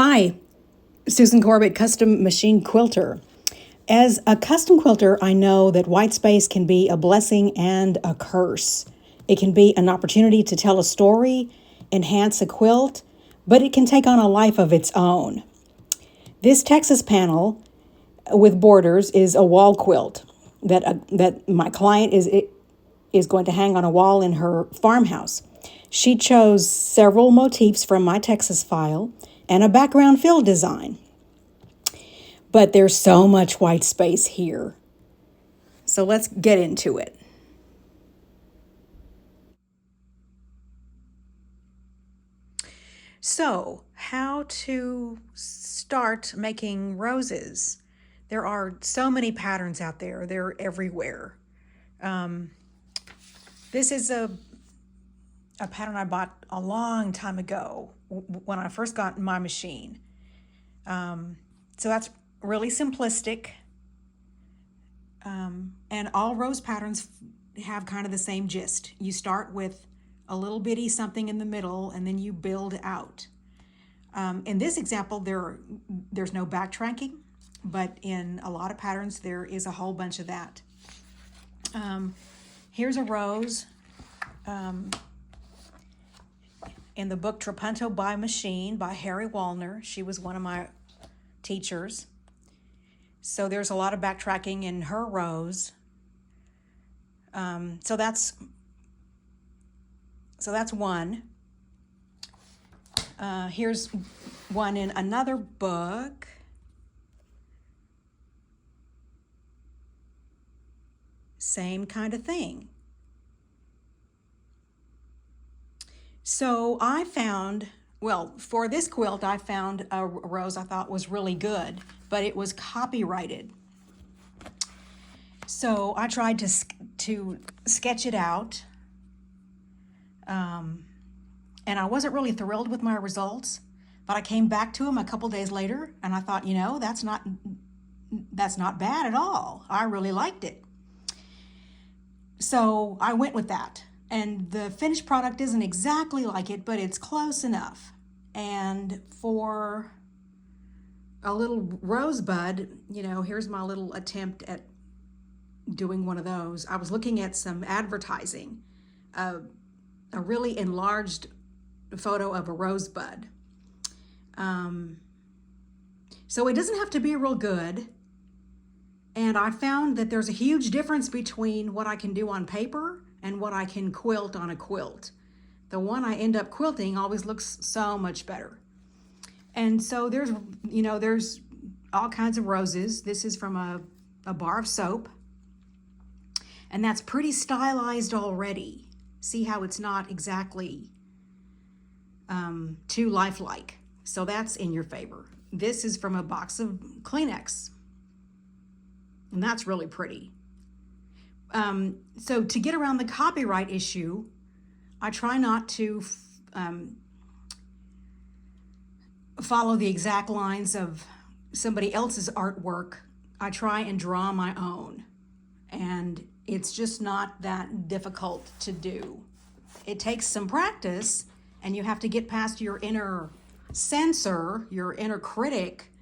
Hi, Susan Corbett, custom machine quilter. As a custom quilter, I know that white space can be a blessing and a curse. It can be an opportunity to tell a story, enhance a quilt, but it can take on a life of its own. This Texas panel with borders is a wall quilt that my client is going to hang on a wall in her farmhouse. She chose several motifs from my Texas file and a background fill design. But there's so much white space here. So let's get into it. So, how to start making roses? There are so many patterns out there. They're everywhere. This is a pattern I bought a long time ago when I first got my machine. So that's really simplistic. And all rose patterns have kind of the same gist. You start with a little bitty something in the middle and then you build out. In this example, there's no backtracking, but in a lot of patterns there is a whole bunch of that. Here's a rose in the book Trapunto by Machine by Harry Wallner. She was one of my teachers. So there's a lot of backtracking in her rose. So that's one. Here's one in another book. Same kind of thing. So I found, for this quilt, I found a rose I thought was really good, but it was copyrighted. So I tried to sketch it out, and I wasn't really thrilled with my results, but I came back to them a couple days later, and I thought, that's not bad at all. I really liked it. So I went with that. And the finished product isn't exactly like it, but it's close enough. And for a little rosebud, here's my little attempt at doing one of those. I was looking at some advertising, a really enlarged photo of a rosebud. So it doesn't have to be real good. And I found that there's a huge difference between what I can do on paper and what I can quilt on a quilt. The one I end up quilting always looks so much better. And so there's all kinds of roses. This is from a bar of soap. And that's pretty stylized already. See how it's not exactly too lifelike. So that's in your favor. This is from a box of Kleenex. And that's really pretty. So to get around the copyright issue, I try not to follow the exact lines of somebody else's artwork. I try and draw my own. And it's just not that difficult to do. It takes some practice, and you have to get past your inner censor, your inner critic.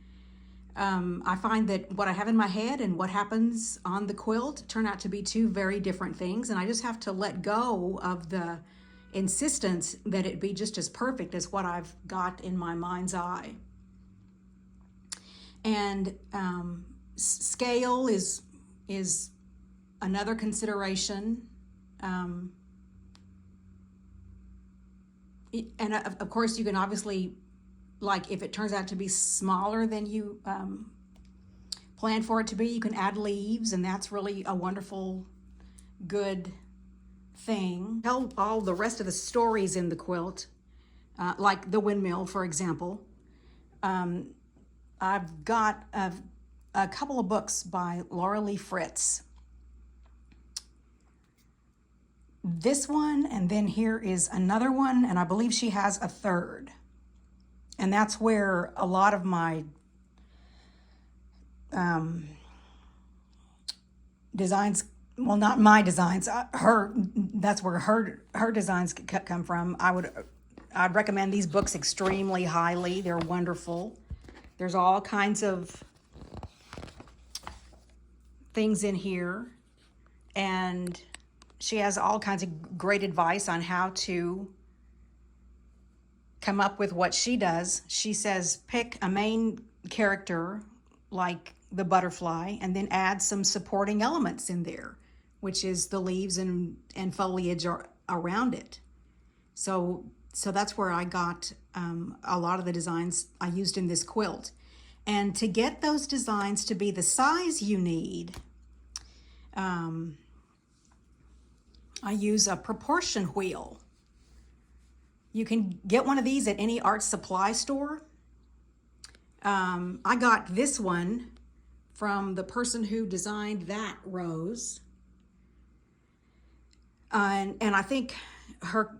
I find that what I have in my head and what happens on the quilt turn out to be two very different things, and I just have to let go of the insistence that it be just as perfect as what I've got in my mind's eye. And scale is another consideration. And of course, you can obviously, like if it turns out to be smaller than you planned for it to be, you can add leaves, and that's really a wonderful, good thing. Tell all the rest of the stories in the quilt, like the windmill, for example. I've got a couple of books by Laura Lee Fritz. This one, and then here is another one, and I believe she has a third. And that's where a lot of my designs, well, not my designs, that's where her designs come from. I'd recommend these books extremely highly. They're wonderful. There's all kinds of things in here, and she has all kinds of great advice on how to come up with what she does. She says pick a main character like the butterfly and then add some supporting elements in there, which is the leaves and foliage around it. So that's where I got a lot of the designs I used in this quilt. And to get those designs to be the size you need, I use a proportion wheel. You can get one of these at any art supply store. I got this one from the person who designed that rose. And I think her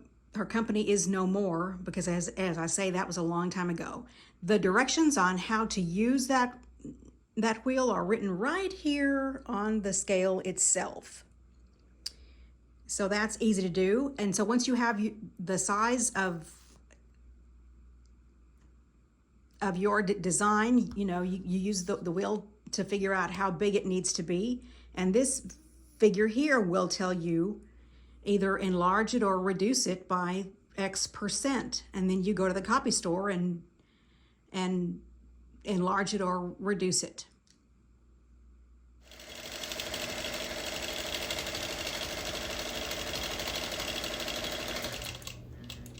company is no more, because as I say, that was a long time ago. The directions on how to use that wheel are written right here on the scale itself. So that's easy to do. And so once you have the size of your design, you use the wheel to figure out how big it needs to be. And this figure here will tell you either enlarge it or reduce it by X%. And then you go to the copy store and enlarge it or reduce it.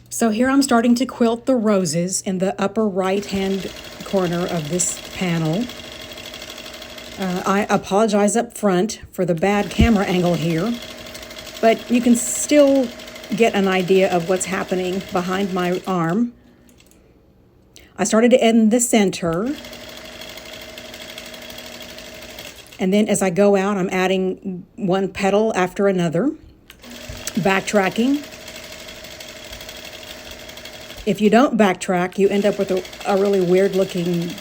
So here I'm starting to quilt the roses in the upper right-hand corner of this panel. I apologize up front for the bad camera angle here, but you can still get an idea of what's happening behind my arm. I started in the center, and then as I go out, I'm adding one petal after another, backtracking. If you don't backtrack, you end up with a really weird looking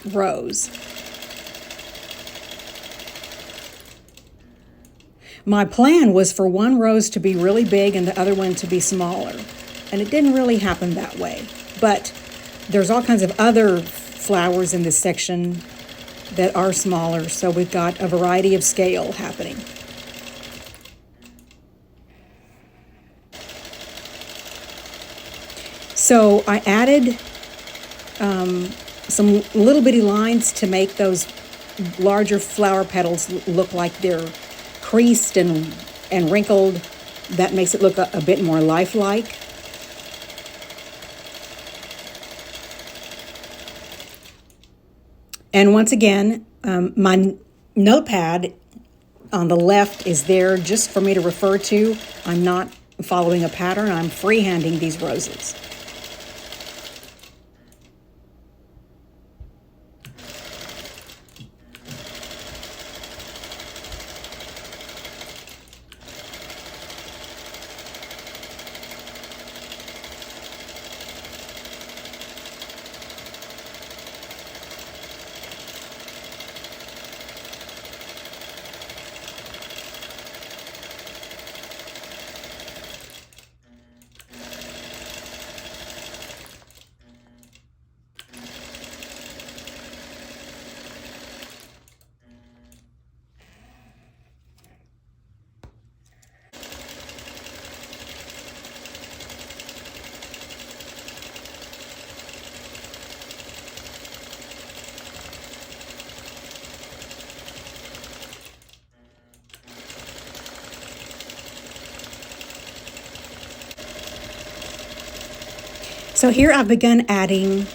rose. My plan was for one rose to be really big and the other one to be smaller. And it didn't really happen that way. But there's all kinds of other flowers in this section that are smaller. So we've got a variety of scale happening. So I added some little bitty lines to make those larger flower petals look like they're creased and wrinkled. That makes it look a bit more lifelike. And once again, my notepad on the left is there just for me to refer to. I'm not following a pattern. I'm freehanding these roses. So here I've begun adding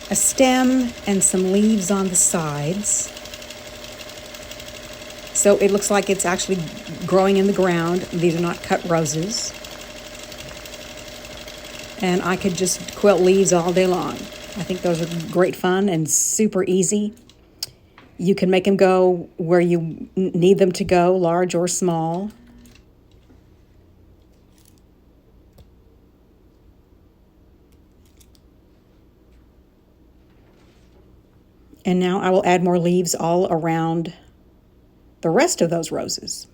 a stem and some leaves on the sides. So it looks like it's actually growing in the ground. These are not cut roses. And I could just quilt leaves all day long. I think those are great fun and super easy. You can make them go where you need them to go, large or small. And now I will add more leaves all around the rest of those roses.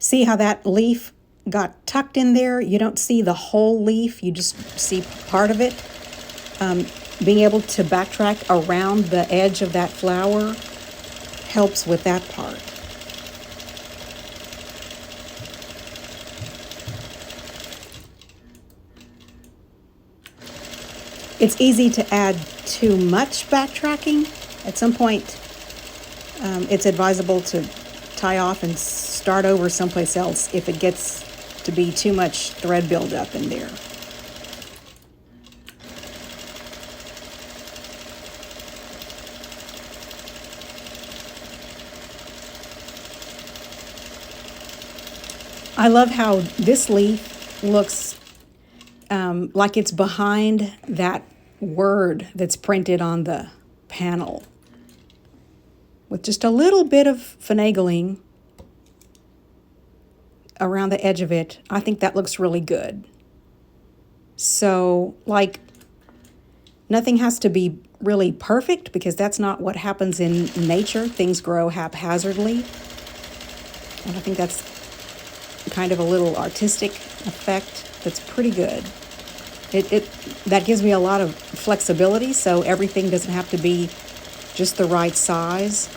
See how that leaf got tucked in there? You don't see the whole leaf, you just see part of it. Being able to backtrack around the edge of that flower helps with that part. It's easy to add too much backtracking. At some point, it's advisable to tie off and start over someplace else if it gets to be too much thread buildup in there. I love how this leaf looks like it's behind that word that's printed on the panel, with just a little bit of finagling around the edge of it. I think that looks really good. So, like, nothing has to be really perfect, because that's not what happens in nature. Things grow haphazardly. And I think that's kind of a little artistic effect that's pretty good. That gives me a lot of flexibility, so everything doesn't have to be just the right size.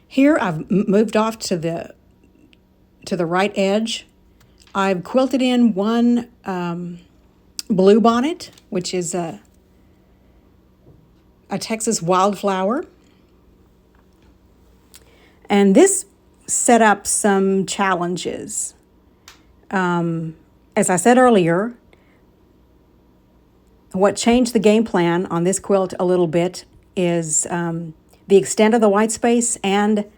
Here I've moved off to the right edge. I've quilted in one blue bonnet, which is a Texas wildflower. And this set up some challenges. As I said earlier, what changed the game plan on this quilt a little bit is the extent of the white space and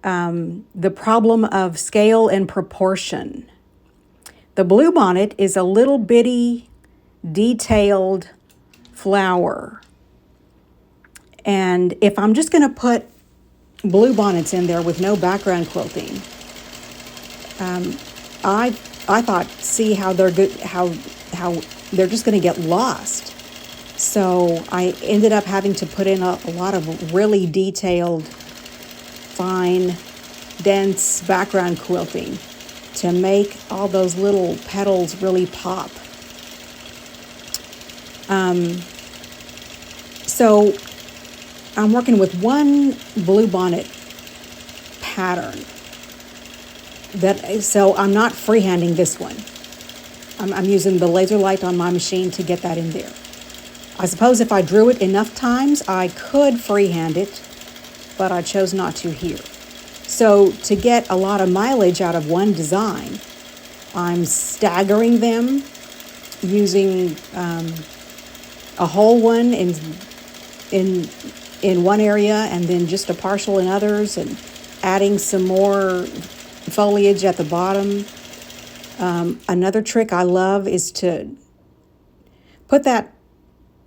the problem of scale and proportion. The blue bonnet is a little bitty, detailed flower. And if I'm just going to put blue bonnets in there with no background quilting, I thought, see how they're good, how they're just going to get lost. So I ended up having to put in a lot of really detailed, fine, dense background quilting to make all those little petals really pop. So I'm working with one blue bonnet pattern. So I'm not freehanding this one. I'm using the laser light on my machine to get that in there. I suppose if I drew it enough times, I could freehand it, but I chose not to here. So to get a lot of mileage out of one design, I'm staggering them using a whole one in one area and then just a partial in others, and adding some more foliage at the bottom. Another trick I love is to put that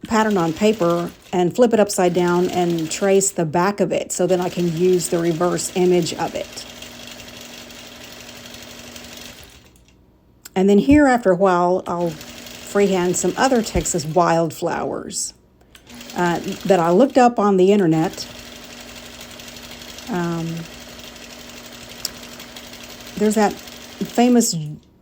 pattern on paper and flip it upside down and trace the back of it, so then I can use the reverse image of it. And then here, after a while, I'll freehand some other Texas wildflowers that I looked up on the internet. There's that famous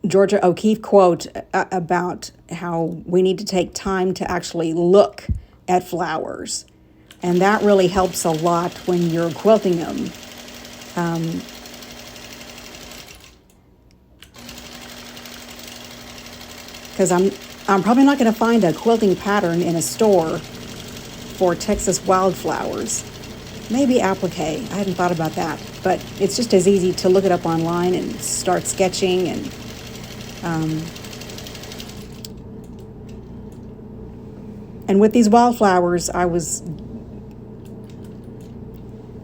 Georgia O'Keeffe quote about how we need to take time to actually look at flowers. And that really helps a lot when you're quilting them. Because I'm probably not going to find a quilting pattern in a store for Texas wildflowers. Maybe applique. I hadn't thought about that. But it's just as easy to look it up online and start sketching. And with these wildflowers, I was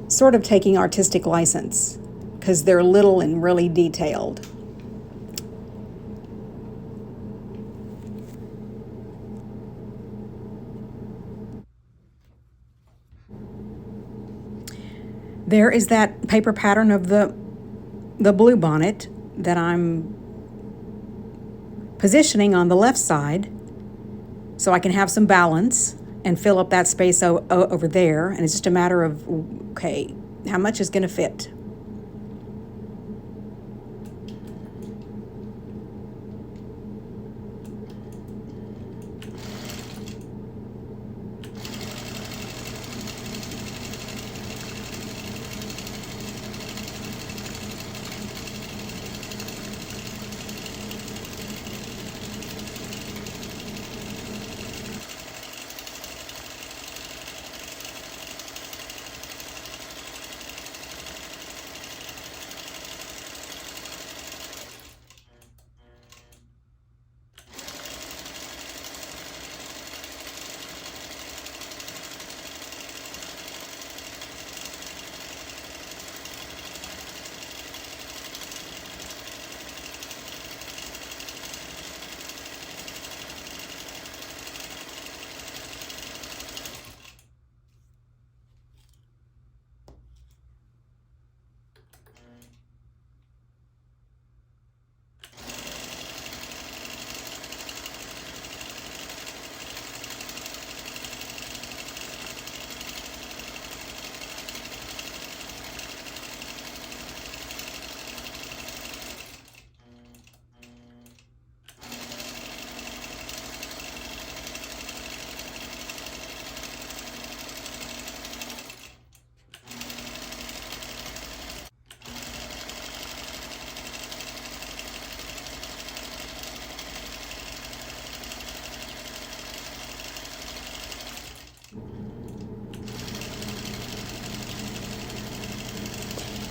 sort of taking artistic license because they're little and really detailed. There is that paper pattern of the blue bonnet that I'm positioning on the left side so I can have some balance and fill up that space over there. And it's just a matter of, okay, how much is going to fit?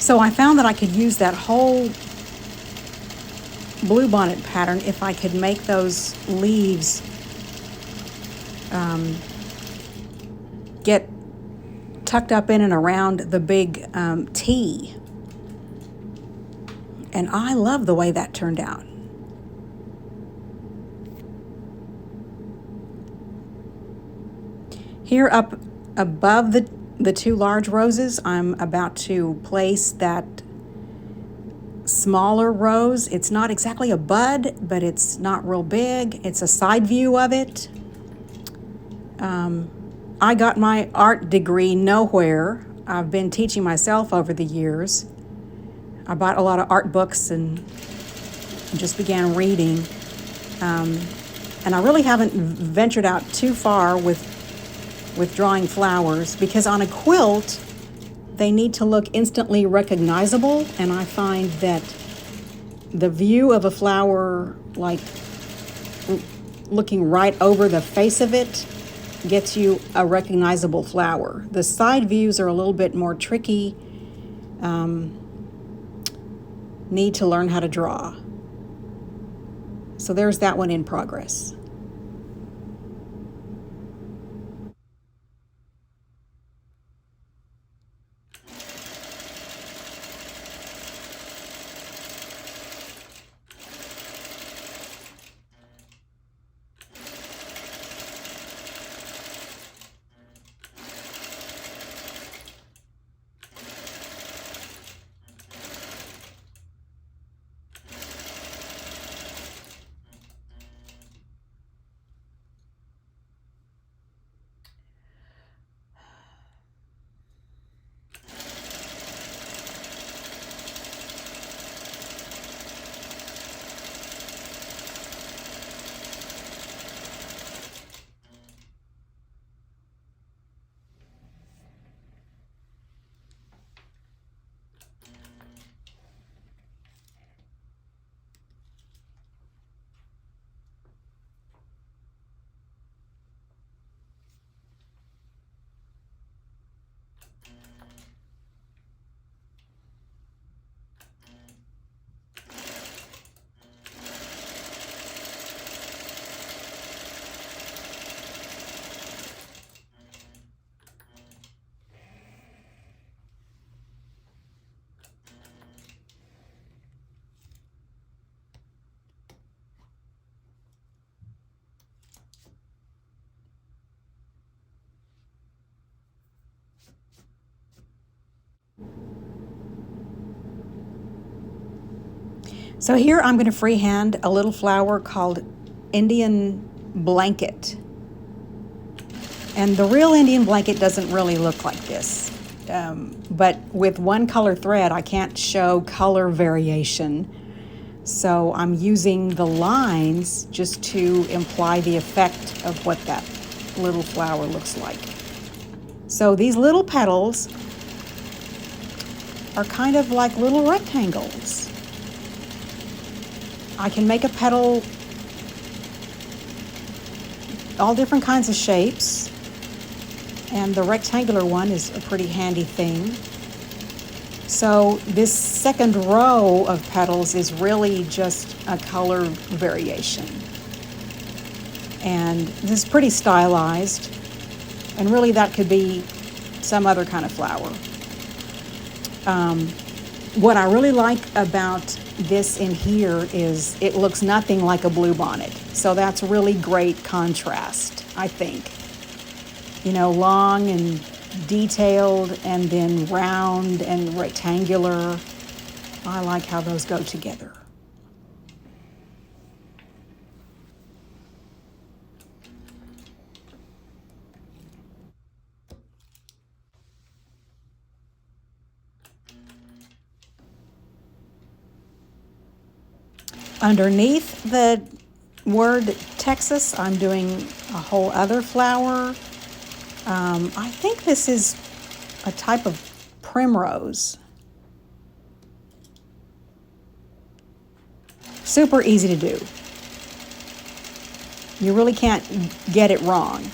So I found that I could use that whole blue bonnet pattern if I could make those leaves get tucked up in and around the big T. And I love the way that turned out. Here up above the two large roses, I'm about to place that smaller rose. It's not exactly a bud, but it's not real big. It's a side view of it. I got my art degree nowhere. I've been teaching myself over the years. I bought a lot of art books and just began reading. And I really haven't ventured out too far with drawing flowers, because on a quilt, they need to look instantly recognizable, and I find that the view of a flower, like looking right over the face of it, gets you a recognizable flower. The side views are a little bit more tricky. Need to learn how to draw. So there's that one in progress. So here I'm going to freehand a little flower called Indian Blanket. And the real Indian Blanket doesn't really look like this. But with one color thread, I can't show color variation. So I'm using the lines just to imply the effect of what that little flower looks like. So these little petals are kind of like little rectangles. I can make a petal all different kinds of shapes, and the rectangular one is a pretty handy thing. So this second row of petals is really just a color variation. And this is pretty stylized, and really that could be some other kind of flower. What I really like about this in here is it looks nothing like a blue bonnet. So that's really great contrast, I think. You know, long and detailed and then round and rectangular. I like how those go together. Underneath the word Texas, I'm doing a whole other flower. I think this is a type of primrose. Super easy to do. You really can't get it wrong.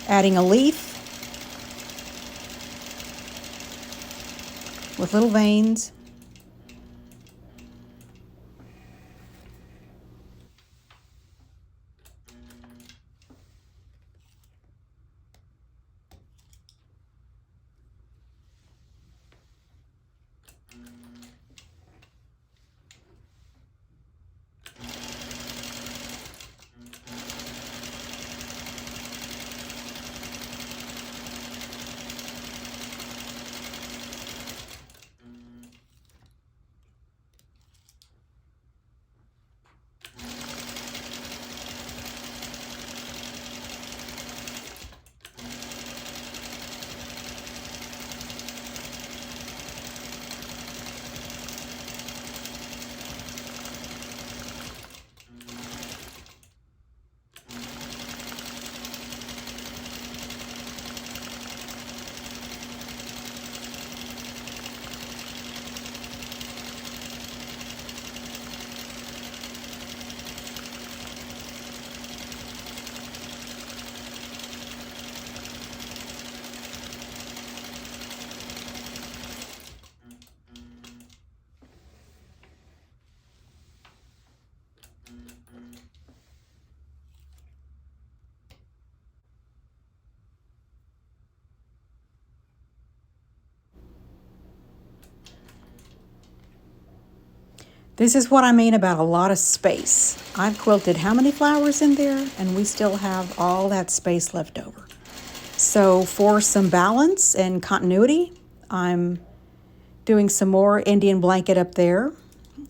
Adding a leaf with little veins. This is what I mean about a lot of space. I've quilted how many flowers in there, and we still have all that space left over. So for some balance and continuity, I'm doing some more Indian blanket up there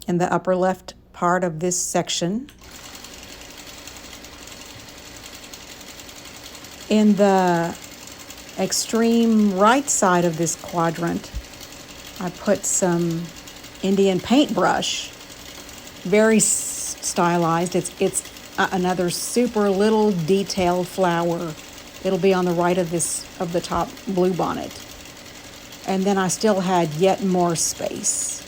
in the upper left part of this section. In the extreme right side of this quadrant, I put some Indian paintbrush, very stylized. It's another super little detailed flower. It'll be on the right of the top blue bonnet. And then I still had yet more space.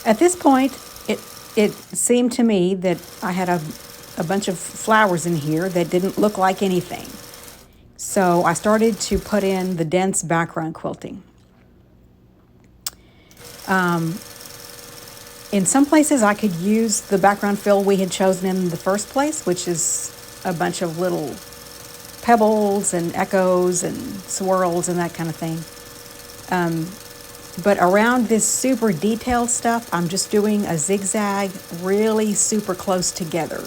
At this point, it seemed to me that I had a bunch of flowers in here that didn't look like anything. So I started to put in the dense background quilting. In some places I could use the background fill we had chosen in the first place, which is a bunch of little pebbles and echoes and swirls and that kind of thing. But around this super detailed stuff, I'm just doing a zigzag really super close together.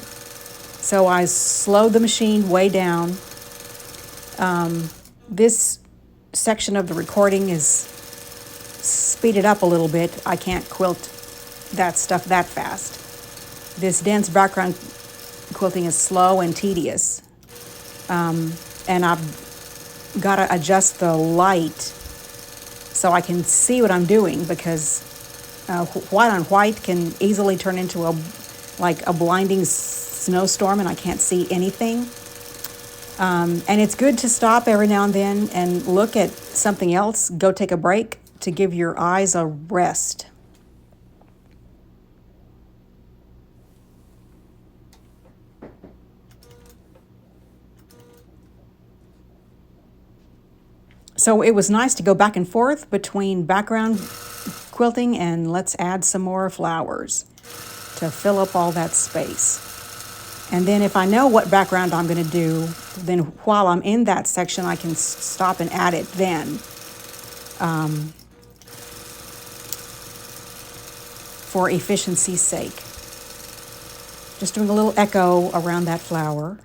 So I slowed the machine way down. This section of the recording is speeded up a little bit. I can't quilt that stuff that fast. This dense background quilting is slow and tedious. And I've got to adjust the light so I can see what I'm doing, because white on white can easily turn into a blinding snowstorm and I can't see anything. And it's good to stop every now and then and look at something else, go take a break to give your eyes a rest. So it was nice to go back and forth between background quilting and let's add some more flowers to fill up all that space. And then if I know what background I'm going to do, then while I'm in that section, I can stop and add it then. For efficiency's sake. Just doing a little echo around that flower.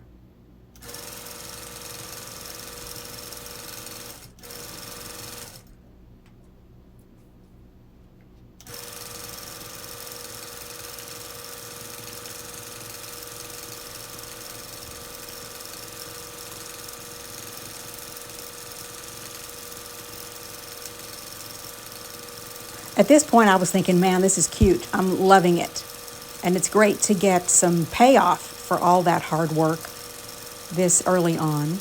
At this point, I was thinking, man, this is cute. I'm loving it. And it's great to get some payoff for all that hard work this early on.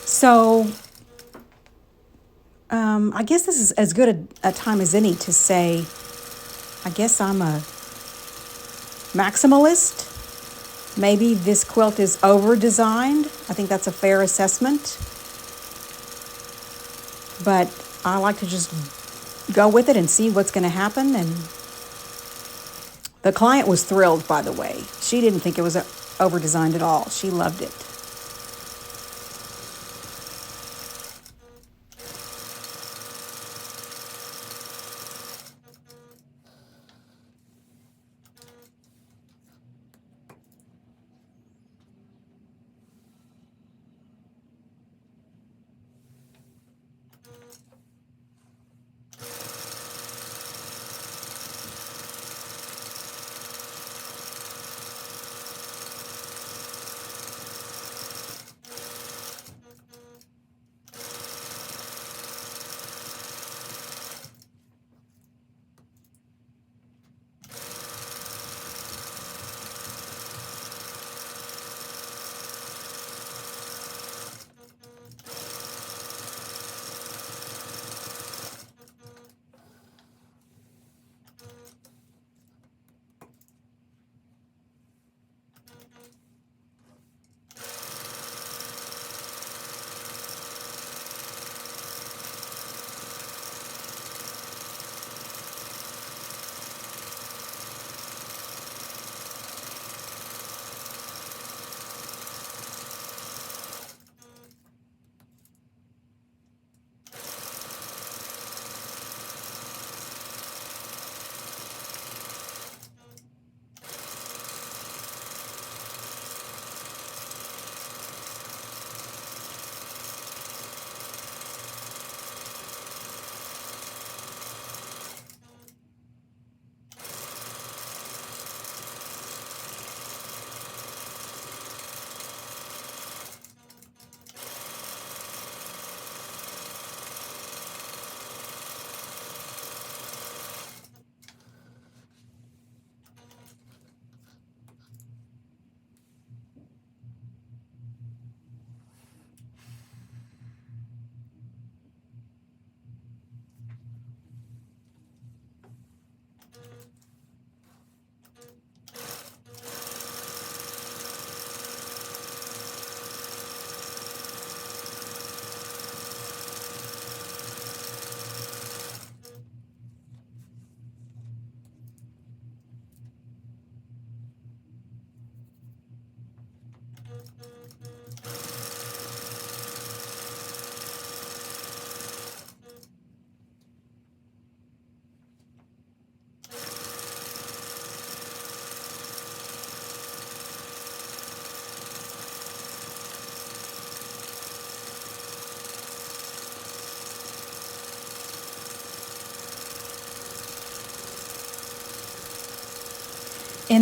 So, I guess this is as good a time as any to say, I guess I'm a maximalist. Maybe this quilt is over-designed. I think that's a fair assessment. But I like to just go with it and see what's going to happen. And the client was thrilled, by the way. She didn't think it was over-designed at all. She loved it.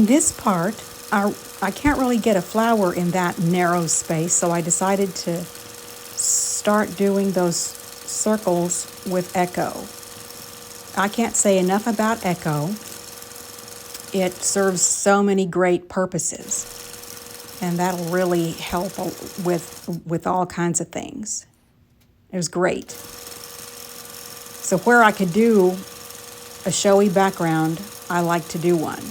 in this part, I can't really get a flower in that narrow space, so I decided to start doing those circles with Echo. I can't say enough about Echo. It serves so many great purposes, and that'll really help with all kinds of things. It was great. So where I could do a showy background, I like to do one.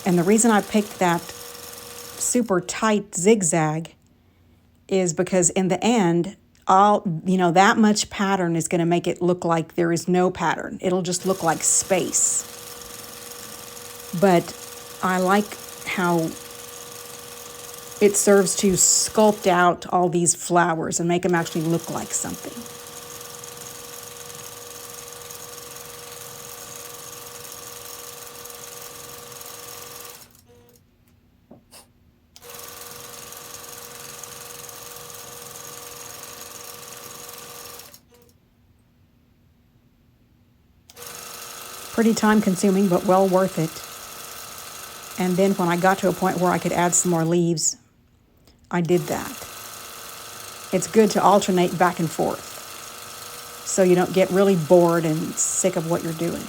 And the reason I picked that super tight zigzag is because in the end, that much pattern is going to make it look like there is no pattern. It'll just look like space. But I like how it serves to sculpt out all these flowers and make them actually look like something. Pretty time consuming, but well worth it. And then when I got to a point where I could add some more leaves, I did that. It's good to alternate back and forth so you don't get really bored and sick of what you're doing.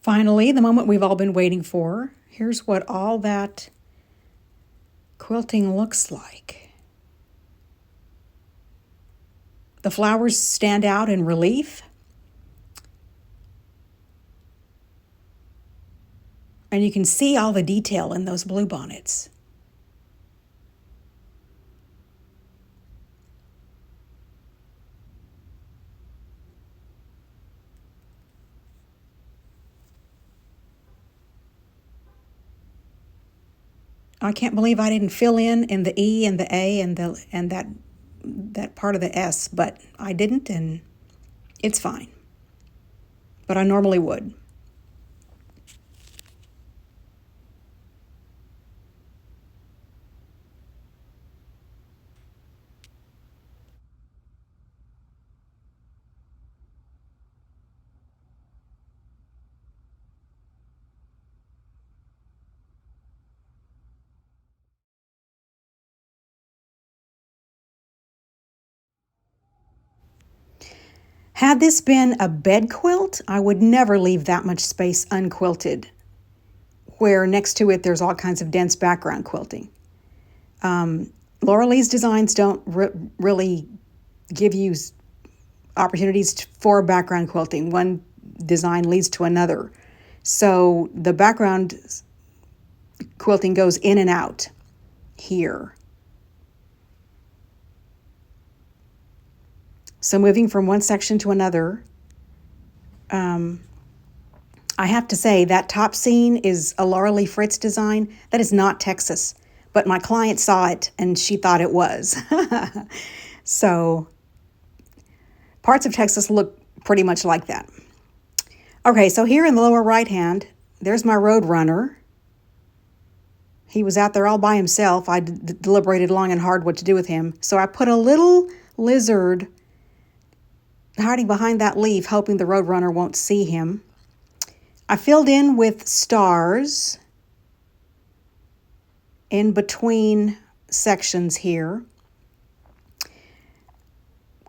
Finally, the moment we've all been waiting for. Here's what all that quilting looks like. The flowers stand out in relief. And you can see all the detail in those blue bonnets. I can't believe I didn't fill in the E and the A and that part of the S, but I didn't, and it's fine. But I normally would. Had this been a bed quilt, I would never leave that much space unquilted, where next to it there's all kinds of dense background quilting. Laura Lee's designs don't really give you opportunities for background quilting. One design leads to another. So the background quilting goes in and out here. So moving from one section to another, I have to say that top scene is a Laura Lee Fritz design. That is not Texas, but my client saw it and she thought it was. So parts of Texas look pretty much like that. Okay, so here in the lower right hand, there's my road runner. He was out there all by himself. I deliberated long and hard what to do with him. So I put a little lizard hiding behind that leaf, hoping the roadrunner won't see him. I filled in with stars in between sections here.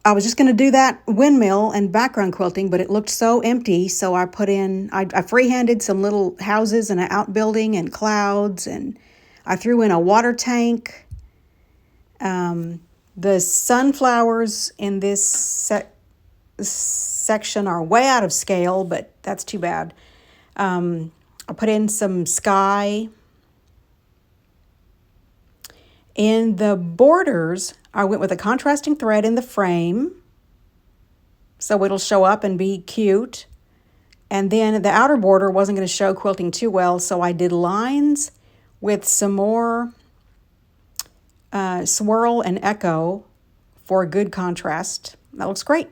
I was just going to do that windmill and background quilting, but it looked so empty, so I freehanded some little houses and an outbuilding and clouds, and I threw in a water tank. The sunflowers in this section are way out of scale, but that's too bad. I put in some sky. In the borders, I went with a contrasting thread in the frame, so it'll show up and be cute. And then the outer border wasn't going to show quilting too well, so I did lines with some more swirl and echo for a good contrast. That looks great.